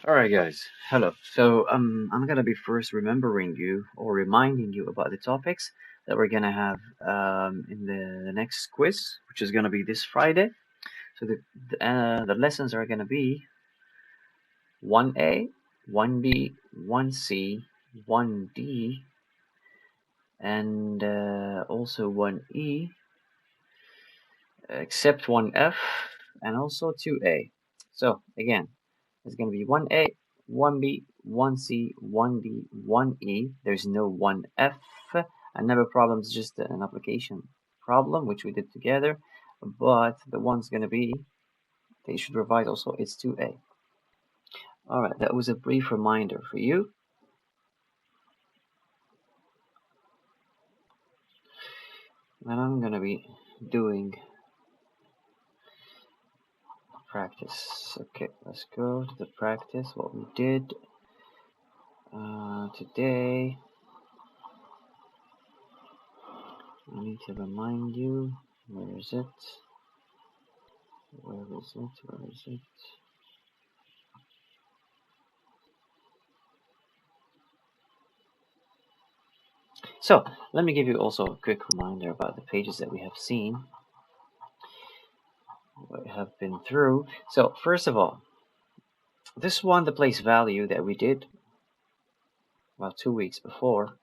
Alright guys, hello. So I'm gonna be first remembering you or reminding you about the topics that we're gonna have in the next quiz, which is gonna be this Friday. So the lessons are gonna be 1A, 1B, 1C, 1D, and also 1E, except 1F, and also 2A. So again, it's going to be 1A, 1B, 1C, 1D, 1E. There's no 1F. And never problem is just an application problem, which we did together. But the one's going to be, they should revise also, it's 2A. Alright, that was a brief reminder for you. And I'm going to be doing practice. Okay, let's go to the practice, what we did today. I need to remind you, where is it? Where is it? Where is it? So, let me give you also a quick reminder about the pages that we have seen, we have been through. So, first of all, this one, the place value that we did about 2 weeks before,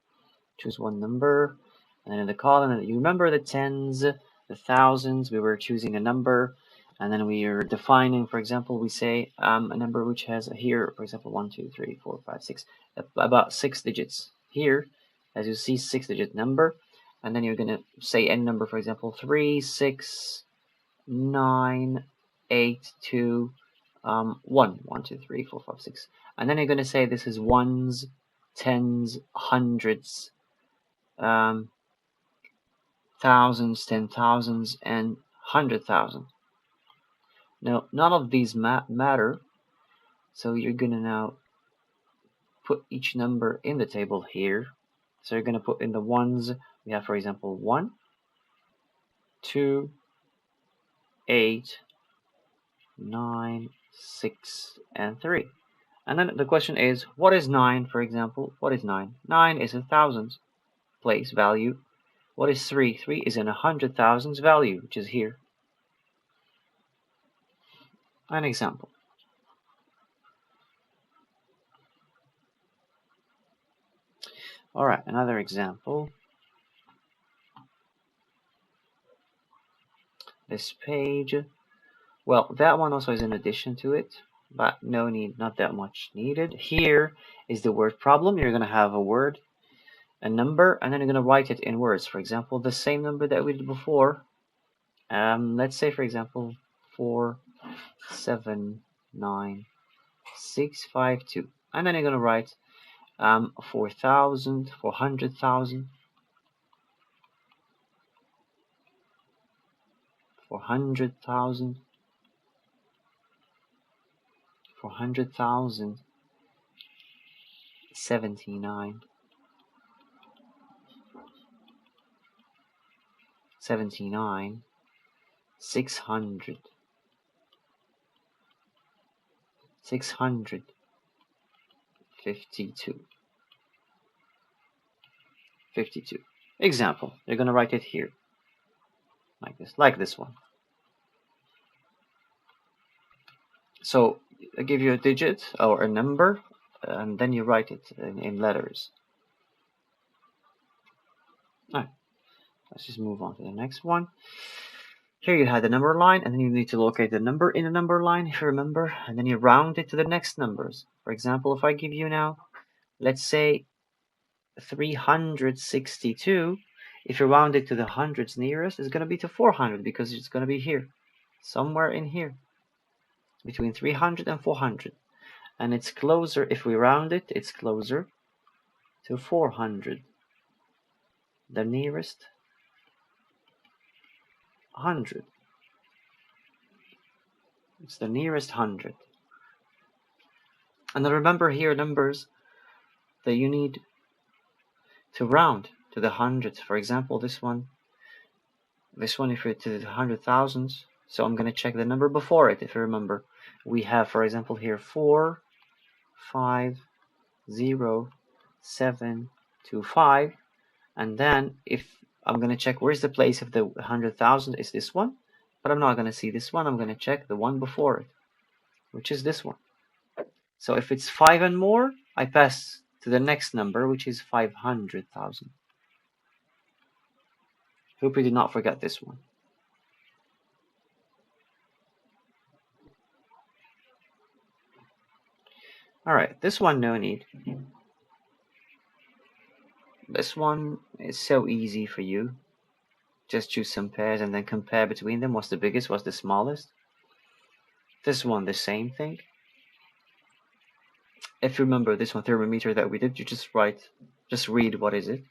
choose one number, and then in the column, you remember the tens, the thousands, we were choosing a number, and then we are defining, for example, we say a number which has here, for example, 1, 2, 3, 4, 5, 6, about 6 digits. Here, as you see, 6-digit number, and then you're going to say any number, for example, 3, 6, 9, 8, 2, 1, 1, 2, 3, 4, 5, 6. And then you're going to say this is ones, tens, hundreds, thousands, 10,000s, and 100,000. Now, none of these matter, so you're going to now put each number in the table here. So you're going to put in the ones. We have, for example, 1, 2, 8, 9, 6, and 3. And then the question is, what is 9, for example? What is 9? 9 is a thousands place value. What is 3? 3 is in 100,000s value, which is here. An example. Alright, another example. This page. Well, that one also is in addition to it, but not that much needed. Here is the word problem. You're going to have a word, a number, and then you're going to write it in words. For example, the same number that we did before. Let's say, for example, 4, 7, 9, 6, 5, 2. And then you're going to write 4,000, 400,000, 400,000, 400,000, 79, 79, 600, 652, 52. Example, you're going to write it here, like this one. So I give you a digit or a number, and then you write it in letters. All right, let's just move on to the next one. Here you had the number line, and then you need to locate the number in the number line, if you remember, and then you round it to the next numbers. For example, if I give you now, let's say 362, if you round it to the hundreds nearest, it's going to be to 400 because it's going to be here, somewhere in here, between 300 and 400. And it's closer, if we round it, it's closer to 400. The nearest 100. It's the nearest 100. And then remember here numbers that you need to round to the hundreds. For example, this one if it's to the 100,000s. So I'm going to check the number before it, if you remember. We have, for example, here 4, 5 0 7 2 5, and then if I'm going to check where's the place of the 100,000 is this one, but I'm not going to see this one. I'm going to check the one before it, which is this one. So if it's 5 and more, I pass to the next number, which is 500,000. Hope you did not forget this one. Alright, this one no need. This one is so easy for you. Just choose some pairs and then compare between them. What's the biggest, what's the smallest? This one, the same thing. If you remember this one, thermometer that we did, you just read what is it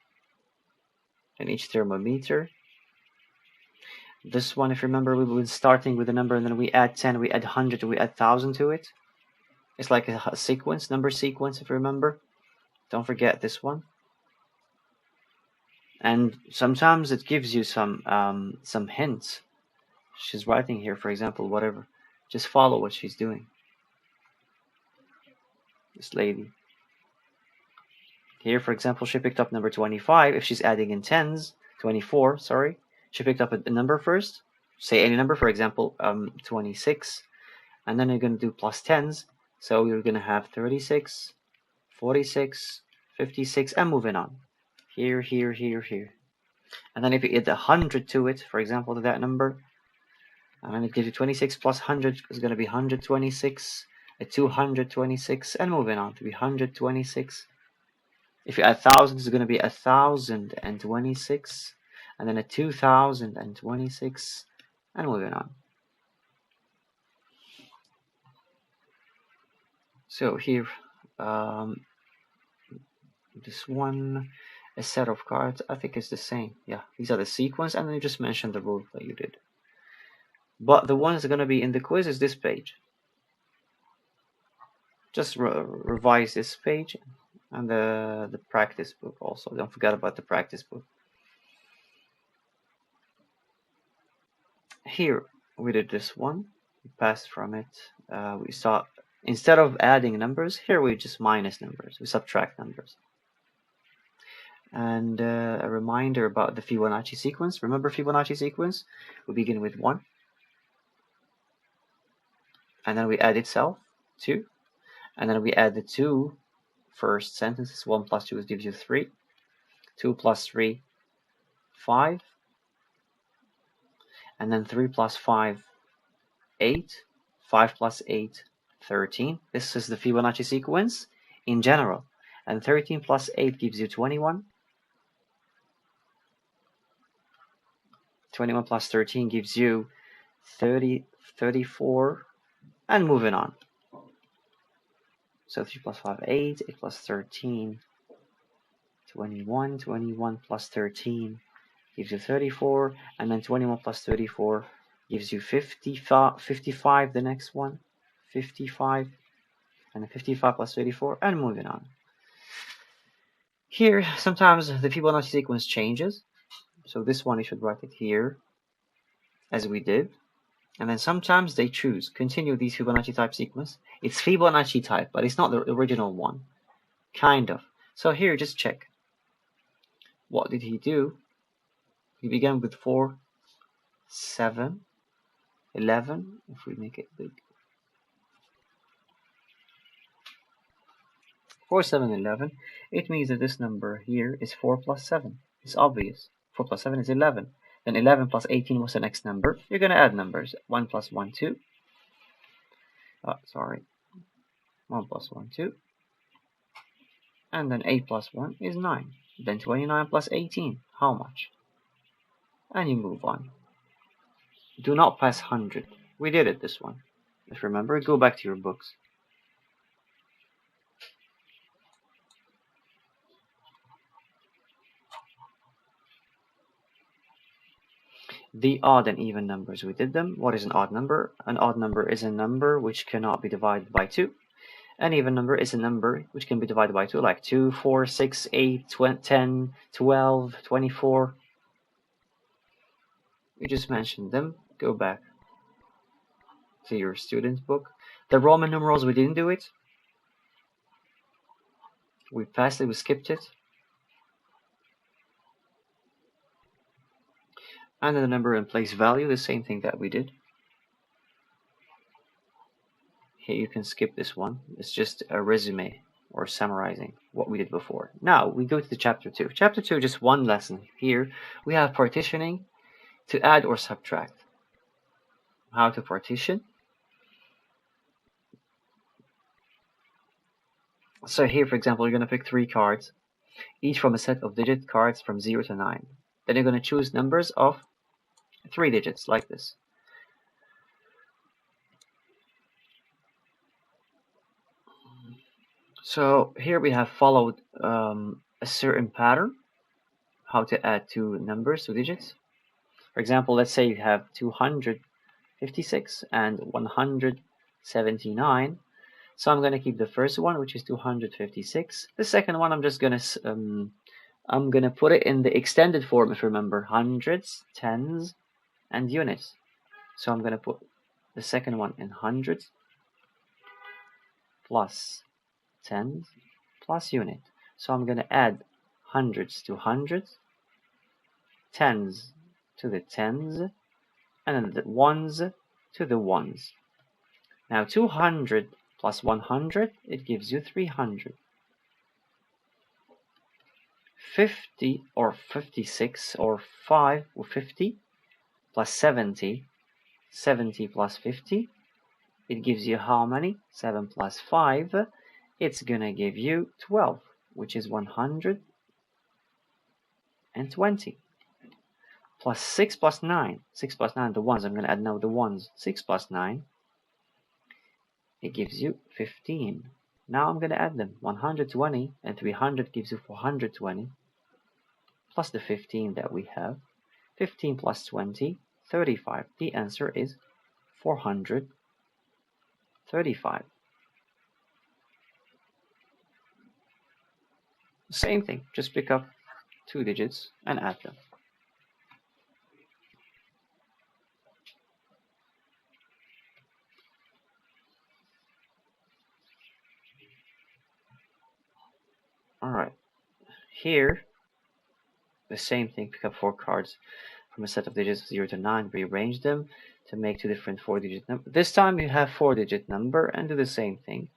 in each thermometer. This one, if you remember, we were starting with a number and then we add 10, we add 100, we add 1,000 to it. It's like a sequence, number sequence, if you remember. Don't forget this one. And sometimes it gives you some hints. She's writing here, for example, whatever. Just follow what she's doing. This lady. Here, for example, she picked up number 25. If she's adding in tens, 24, sorry. She picked up a number first. Say any number, for example, 26. And then you're going to do plus tens. So you're going to have 36, 46, 56, and moving on. Here, here, here, here. And then if you add 100 to it, for example, to that number, and then it gives you 26 plus 100 is going to be 126, a 226, and moving on to be 126. If you add 1,000, it's going to be 1,026, and then a 2,026, and moving on. So here, this one, a set of cards, I think it's the same. Yeah, these are the sequence, and then you just mention the rule that you did. But the one that's going to be in the quiz is this page. Just revise this page and the practice book also. Don't forget about the practice book. Here we did this one. We passed from it. We saw instead of adding numbers, here we just minus numbers. We subtract numbers. And a reminder about the Fibonacci sequence. Remember Fibonacci sequence? We begin with 1. And then we add itself, 2. And then we add the 2 first sentences. 1 plus 2 gives you 3. 2 plus 3, 5. And then 3 plus 5, 8. 5 plus 8, 13. This is the Fibonacci sequence in general. And 13 plus 8 gives you 21. 21 plus 13 gives you 30, 34, and moving on. So 3 plus 5, 8, 8 plus 13, 21, 21 plus 13 gives you 34, and then 21 plus 34 gives you 55, the next one, 55, and then 55 plus 34, and moving on. Here, sometimes the Fibonacci sequence changes, so this one you should write it here, as we did. And then sometimes they choose, continue these Fibonacci type sequence. It's Fibonacci type, but it's not the original one. Kind of. So here, just check. What did he do? He began with 4, 7, 11, if we make it big. 4, 7, 11. It means that this number here is 4 plus 7. It's obvious. 4 plus 7 is 11. Then 11 plus 18 was the next number. You're going to add numbers. 1 plus 1, 2. 1 plus 1, 2. And then 8 plus 1 is 9. Then 29 plus 18. How much? And you move on. Do not pass 100. We did it, this one. If you remember, go back to your books. The odd and even numbers, we did them. What is an odd number? An odd number is a number which cannot be divided by 2. An even number is a number which can be divided by 2, like 2, 4, 6, 8, 10, 12, 24. We just mentioned them. Go back to your student book. The Roman numerals, we didn't do it. We passed it, we skipped it. And then the number in place value, the same thing that we did. Here you can skip this one. It's just a resume or summarizing what we did before. Now we go to the chapter 2. Chapter 2, just one lesson. Here we have partitioning to add or subtract. How to partition. So here, for example, you're going to pick 3 cards, each from a set of digit cards from 0 to 9. Then you're going to choose numbers of 3 digits, like this. So here we have followed a certain pattern, how to add 2 numbers, 2 digits. For example, let's say you have 256 and 179. So I'm going to keep the first one, which is 256. The second one, I'm just going to put it in the extended form, if you remember, hundreds, tens, and units. So I'm going to put the second one in hundreds plus tens plus unit. So I'm going to add hundreds to hundreds, tens to the tens, and then the ones to the ones. Now 200 plus 100, it gives you 300. 50 or 56 or 5 or 50 plus 70, 70 plus 50, it gives you how many? 7 plus 5, it's gonna give you 12, which is 120. Plus 6 plus 9, 6 plus 9, the ones, I'm gonna add now the ones. 6 plus 9, it gives you 15. Now I'm gonna add them. 120 and 300 gives you 420, plus the 15 that we have. 15 plus 20, 35. The answer is 435. Same thing, just pick up 2 digits and add them. Alright, here, the same thing, pick up 4 cards from a set of digits 0 to 9, rearrange them to make 2 different 4-digit numbers. This time you have 4-digit number and do the same thing.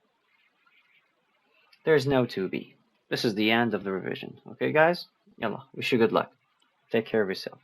There's no 2B. This is the end of the revision. Okay, guys? Yalla, wish you good luck. Take care of yourself.